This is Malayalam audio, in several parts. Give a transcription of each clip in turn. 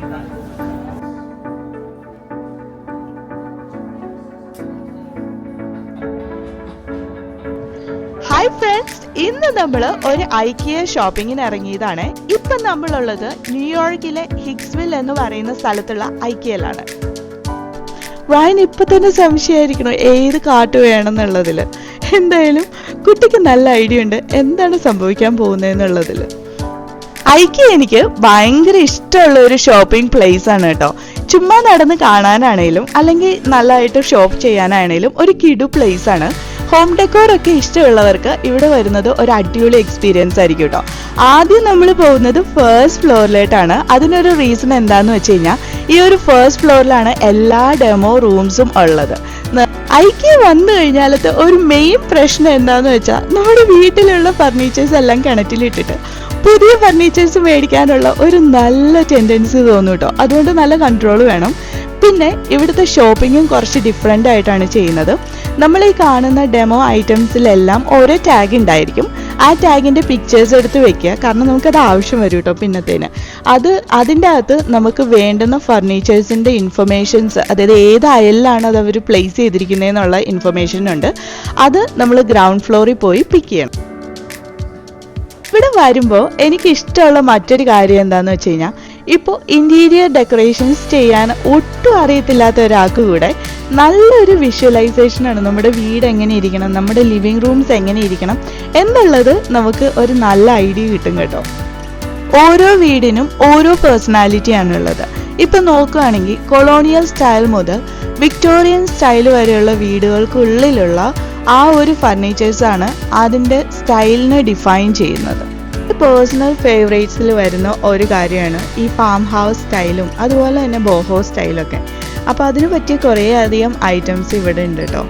ഹായ് ഫ്രണ്ട്സ്, ഇന്ന് നമ്മൾ ഒരു ഐക്കിയ ഷോപ്പിങ്ങിന് ഇറങ്ങിയതാണ്. ഇപ്പം നമ്മളുള്ളത് ന്യൂയോർക്കിലെ ഹിഗ്സ്വിൽ എന്ന് പറയുന്ന സ്ഥലത്തുള്ള ഐക്കിയയിലാണ്. റയൻ ഇപ്പൊ തന്നെ സംശയമായിരിക്കണം ഏത് കാട്ട് വേണമെന്നുള്ളതിൽ. എന്തായാലും കുട്ടിക്ക് നല്ല ഐഡിയ ഉണ്ട് എന്താണ് സംഭവിക്കാൻ പോകുന്നതെന്നുള്ളതിൽ. ഐക്കിയ എനിക്ക് ഭയങ്കര ഇഷ്ടമുള്ള ഒരു ഷോപ്പിംഗ് പ്ലേസ് ആണ് കേട്ടോ. ചുമ്മാ നടന്ന് കാണാനാണേലും അല്ലെങ്കിൽ നല്ലതായിട്ട് ഷോപ്പ് ചെയ്യാനാണേലും ഒരു കിടു പ്ലേസ് ആണ്. ഹോം ഡെക്കോർ ഒക്കെ ഇഷ്ടമുള്ളവർക്ക് ഇവിടെ വരുന്നത് ഒരു അടിപൊളി എക്സ്പീരിയൻസ് ആയിരിക്കും കേട്ടോ. ആദ്യം നമ്മൾ പോകുന്നത് ഫസ്റ്റ് ഫ്ലോറിലേട്ടാണ്. അതിനൊരു റീസൺ എന്താന്ന് വെച്ച് കഴിഞ്ഞാൽ ഈ ഒരു ഫസ്റ്റ് ഫ്ലോറിലാണ് എല്ലാ ഡെമോ റൂംസും ഉള്ളത്. ഐക്കിയ വന്നു കഴിഞ്ഞാലത്തെ ഒരു മെയിൻ പ്രശ്നം എന്താന്ന് വെച്ചാൽ നമ്മുടെ വീട്ടിലുള്ള ഫർണിച്ചേഴ്സ് എല്ലാം കിണറ്റിലിട്ടിട്ട് പുതിയ ഫർണിച്ചേഴ്സ് മേടിക്കാനുള്ള ഒരു നല്ല ടെൻഡൻസി തോന്നും കേട്ടോ. അതുകൊണ്ട് നല്ല കൺട്രോൾ വേണം. പിന്നെ ഇവിടുത്തെ ഷോപ്പിങ്ങും കുറച്ച് ഡിഫറെൻ്റ് ആയിട്ടാണ് ചെയ്യുന്നത്. നമ്മൾ ഈ കാണുന്ന ഡെമോ ഐറ്റംസിലെല്ലാം ഓരോ ടാഗ് ഉണ്ടായിരിക്കും. ആ ടാഗിൻ്റെ പിക്ചേഴ്സ് എടുത്ത് വെക്കുക, കാരണം നമുക്കത് ആവശ്യം വരും കേട്ടോ പിന്നത്തേന്. അതിൻ്റെ അകത്ത് നമുക്ക് വേണ്ടുന്ന ഫർണിച്ചേഴ്സിൻ്റെ ഇൻഫർമേഷൻസ്, അതായത് ഏത് അയലിലാണ് അത് അവർ പ്ലേസ് ചെയ്തിരിക്കുന്നതെന്നുള്ള ഇൻഫർമേഷൻ ഉണ്ട്. അത് നമ്മൾ ഗ്രൗണ്ട് ഫ്ലോറിൽ പോയി പിക്ക് ചെയ്യണം. ഇവിടെ വരുമ്പോൾ എനിക്ക് ഇഷ്ടമുള്ള മറ്റൊരു കാര്യം എന്താണെന്ന് വെച്ച് കഴിഞ്ഞാൽ, ഇപ്പോൾ ഇൻറ്റീരിയർ ഡെക്കറേഷൻസ് ചെയ്യാൻ ഒട്ടും അറിയത്തില്ലാത്ത ഒരാൾക്ക് കൂടെ നല്ലൊരു വിഷ്വലൈസേഷനാണ് നമ്മുടെ വീട് എങ്ങനെ ഇരിക്കണം, നമ്മുടെ ലിവിങ് റൂംസ് എങ്ങനെ ഇരിക്കണം എന്നുള്ളത് നമുക്ക് ഒരു നല്ല ഐഡിയ കിട്ടും കേട്ടോ. ഓരോ വീടിനും ഓരോ പേഴ്സണാലിറ്റിയാണുള്ളത്. ഇപ്പം നോക്കുകയാണെങ്കിൽ കൊളോണിയൽ സ്റ്റൈൽ മുതൽ വിക്ടോറിയൻ സ്റ്റൈൽ വരെയുള്ള വീടുകൾക്കുള്ളിലുള്ള ആ ഒരു ഫർണിച്ചേഴ്സാണ് അതിൻ്റെ സ്റ്റൈലിനെ ഡിഫൈൻ ചെയ്യുന്നത്. പേഴ്സണൽ ഫേവറേറ്റ്സിൽ വരുന്ന ഒരു കാര്യമാണ് ഈ ഫാം ഹൗസ് സ്റ്റൈലും അതുപോലെ തന്നെ ബോഹോ സ്റ്റൈലൊക്കെ. അപ്പോൾ അതിന് പറ്റിയ കുറേ അധികം ഐറ്റംസ് ഇവിടെ ഉണ്ട് കേട്ടോ.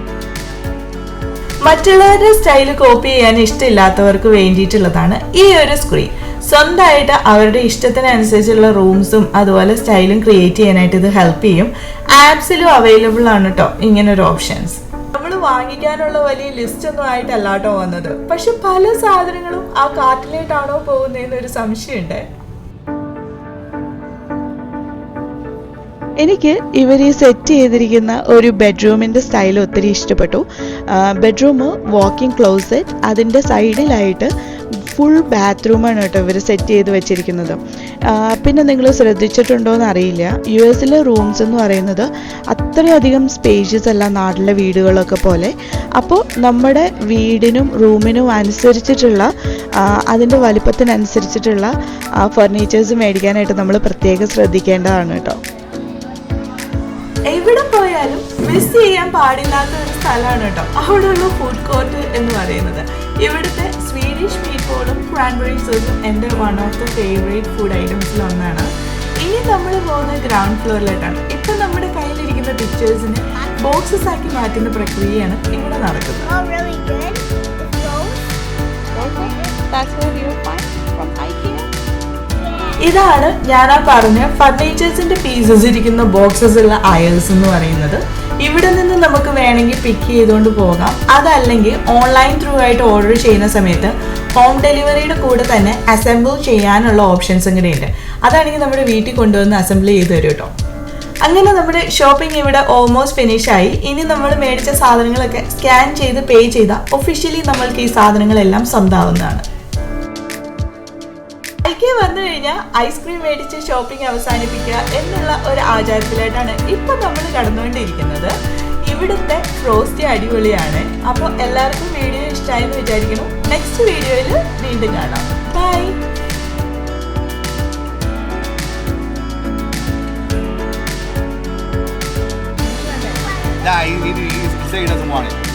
മറ്റുള്ളവരുടെ സ്റ്റൈൽ കോപ്പി ചെയ്യാൻ ഇഷ്ടമില്ലാത്തവർക്ക് വേണ്ടിയിട്ടുള്ളതാണ് ഈ ഒരു സ്ക്രീൻ. സ്വന്തമായിട്ട് അവരുടെ ഇഷ്ടത്തിനനുസരിച്ചുള്ള റൂംസും അതുപോലെ സ്റ്റൈലും ക്രിയേറ്റ് ചെയ്യാനായിട്ട് ഇത് ഹെൽപ്പ് ചെയ്യും. ആപ്സിലും അവൈലബിൾ ആണ് കേട്ടോ ഇങ്ങനൊരു ഓപ്ഷൻസ്. നമ്മൾ വാങ്ങിക്കാനുള്ള വലിയ ലിസ്റ്റ് ഒന്നും ആയിട്ടല്ല കേട്ടോ വന്നത്, പക്ഷെ പല സാധനങ്ങളും ആ കാർട്ടിലേട്ടാണോ പോകുന്നതെന്നൊരു സംശയമുണ്ട്. എനിക്ക് ഇവർ ഈ സെറ്റ് ചെയ്തിരിക്കുന്ന ഒരു ബെഡ്റൂമിൻ്റെ സ്റ്റൈൽ ഒത്തിരി ഇഷ്ടപ്പെട്ടു. ബെഡ്റൂം, വാക്കിംഗ് ക്ലോസറ്റ്, അതിൻ്റെ സൈഡിലായിട്ട് ഫുൾ ബാത്റൂമാണ് കേട്ടോ ഇവർ സെറ്റ് ചെയ്ത് വെച്ചിരിക്കുന്നത്. പിന്നെ നിങ്ങൾ ശ്രദ്ധിച്ചിട്ടുണ്ടോ എന്ന് അറിയില്ല, യു എസിലെ റൂംസ് എന്ന് പറയുന്നത് അത്രയധികം സ്പേഷ്യസ് അല്ല നാട്ടിലെ വീടുകളൊക്കെ പോലെ. അപ്പോൾ നമ്മുടെ വീടിനും റൂമിനും അനുസരിച്ചിട്ടുള്ള അതിൻ്റെ വലിപ്പത്തിനനുസരിച്ചിട്ടുള്ള ഫർണിച്ചേഴ്സ് മേടിക്കാനായിട്ട് നമ്മൾ പ്രത്യേകം ശ്രദ്ധിക്കേണ്ടതാണ് കേട്ടോ. എവിടെ പോയാലും മിസ് ചെയ്യാൻ പാടില്ലാത്ത ഒരു സ്ഥലമാണ് കേട്ടോ അവിടെയുള്ള ഫുഡ് കോർട്ട് എന്ന് പറയുന്നത്. ഇവിടുത്തെ സ്വീഡിഷ് മീറ്റ് ബോളും ക്രാൻബെറി സോസും എൻ്റെ one of the favourite food ഐറ്റംസിൽ ഒന്നാണ്. ഇനി നമ്മൾ പോകുന്നത് ഗ്രൗണ്ട് ഫ്ലോറിലേട്ടാണ്. ഇപ്പം നമ്മുടെ കയ്യിലിരിക്കുന്ന പിക്ചേഴ്സിനെ ബോക്സസ് ആക്കി മാറ്റുന്ന പ്രക്രിയയാണ് ഇവിടെ നടക്കുന്നത്. ഇതാണ് ഞാൻ പറഞ്ഞ ഫർണിച്ചേഴ്സിന്റെ പീസസ് ഇരിക്കുന്ന ബോക്സസ് ഉള്ള അയൽസ് എന്ന് പറയുന്നത്. ഇവിടെ നിന്ന് നമുക്ക് വേണമെങ്കിൽ പിക്ക് ചെയ്തുകൊണ്ട് പോകാം. അതല്ലെങ്കിൽ ഓൺലൈൻ ത്രൂ ആയിട്ട് ഓർഡർ ചെയ്യുന്ന സമയത്ത് ഹോം ഡെലിവറിയുടെ കൂടെ തന്നെ അസംബിൾ ചെയ്യാനുള്ള ഓപ്ഷൻസും കൂടെ ഉണ്ട്. അതാണെങ്കിൽ നമ്മുടെ വീട്ടിൽ കൊണ്ടുവന്ന് അസംബിൾ ചെയ്ത് തരും കേട്ടോ. അങ്ങനെ നമ്മുടെ ഷോപ്പിംഗ് ഇവിടെ ഓൾമോസ്റ്റ് ഫിനിഷായി. ഇനി നമ്മൾ മേടിച്ച സാധനങ്ങളൊക്കെ സ്കാൻ ചെയ്ത് പേ ചെയ്താൽ ഒഫീഷ്യലി നമ്മൾക്ക് ഈ സാധനങ്ങളെല്ലാം സ്വന്തമാവുന്നതാണ്. ഐക്കിയ വന്നു കഴിഞ്ഞാൽ ഐസ്ക്രീം മേടിച്ച് ഷോപ്പിംഗ് അവസാനിപ്പിക്കുക എന്നുള്ള ഒരു ആചാരത്തിലായിട്ടാണ് ഇപ്പം നമ്മൾ കടന്നുകൊണ്ടിരിക്കുന്നത്. ഇവിടുത്തെ ഫ്രോസ്റ്റി അടിപൊളിയാണ്. അപ്പോൾ എല്ലാവർക്കും വീഡിയോ ഇഷ്ടമായി എന്ന് വിചാരിക്കുന്നു. നെക്സ്റ്റ് വീഡിയോയിൽ വീണ്ടും കാണാം. By. He said he doesn't want it.